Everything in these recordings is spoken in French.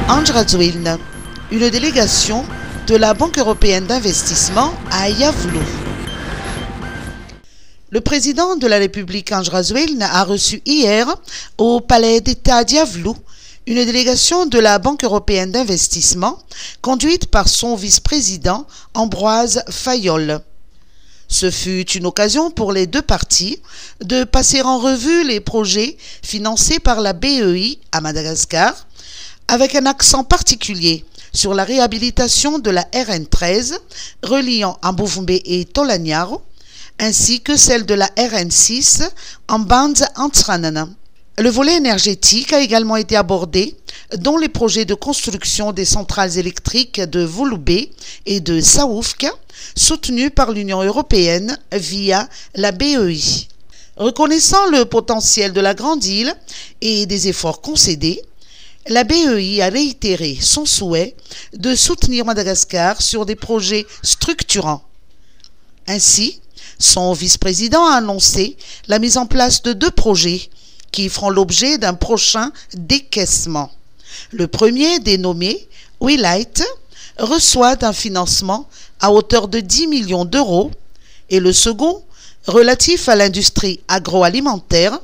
Anjrazouilne, une délégation de la Banque européenne d'investissement à Yavlou. Le président de la République Anjrazouilne a reçu hier au Palais d'État d'Yavlou une délégation de la Banque européenne d'investissement conduite par son vice-président Ambroise Fayol. Ce fut une occasion pour les deux parties de passer en revue les projets financés par la BEI à Madagascar, avec un accent particulier sur la réhabilitation de la RN13 reliant Ambovumbe et Tolanyaro, ainsi que celle de la RN6 en Banza-Antsranana. Le volet énergétique a également été abordé, dont les projets de construction des centrales électriques de Vouloubé et de Saoufka, soutenus par l'Union européenne via la BEI. Reconnaissant le potentiel de la Grande Île et des efforts concédés, la BEI a réitéré son souhait de soutenir Madagascar sur des projets structurants. Ainsi, son vice-président a annoncé la mise en place de 2 projets qui feront l'objet d'un prochain décaissement. Le premier, dénommé Wilight, reçoit un financement à hauteur de 10 millions d'euros et le second, relatif à l'industrie agroalimentaire,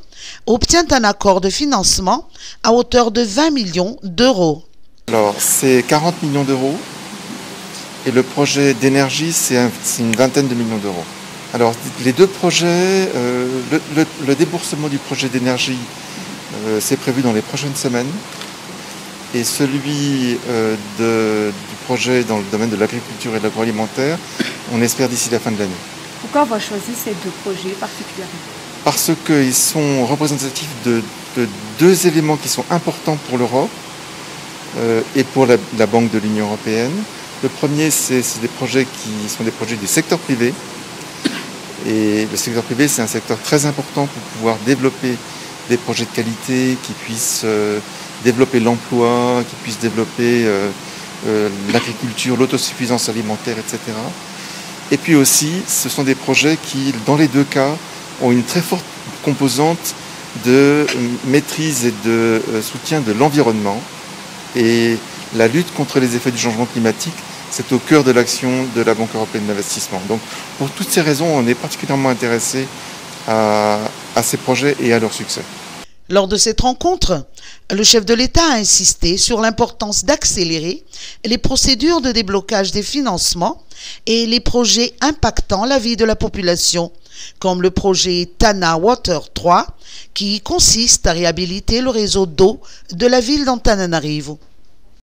obtient un accord de financement à hauteur de 20 millions d'euros. Alors, c'est 40 millions d'euros et le projet d'énergie, c'est une vingtaine de millions d'euros. Alors, les 2 projets, le déboursement du projet d'énergie, c'est prévu dans les prochaines semaines. Et celui du projet dans le domaine de l'agriculture et de l'agroalimentaire, on espère d'ici la fin de l'année. Pourquoi avoir choisi ces 2 projets particulièrement? Parce qu'ils sont représentatifs de 2 éléments qui sont importants pour l'Europe et pour la Banque de l'Union européenne. Le premier, c'est des projets qui sont des projets du secteur privé. Et le secteur privé, c'est un secteur très important pour pouvoir développer des projets de qualité qui puissent développer l'emploi, qui puissent développer l'agriculture, l'autosuffisance alimentaire, etc. Et puis aussi, ce sont des projets qui, dans les 2 cas, ont une très forte composante de maîtrise et de soutien de l'environnement. Et la lutte contre les effets du changement climatique, c'est au cœur de l'action de la Banque européenne d'investissement. Donc, pour toutes ces raisons, on est particulièrement intéressé à ces projets et à leur succès. Lors de cette rencontre, le chef de l'État a insisté sur l'importance d'accélérer les procédures de déblocage des financements et les projets impactant la vie de la population, comme le projet Tana Water 3, qui consiste à réhabiliter le réseau d'eau de la ville d'Antananarivo.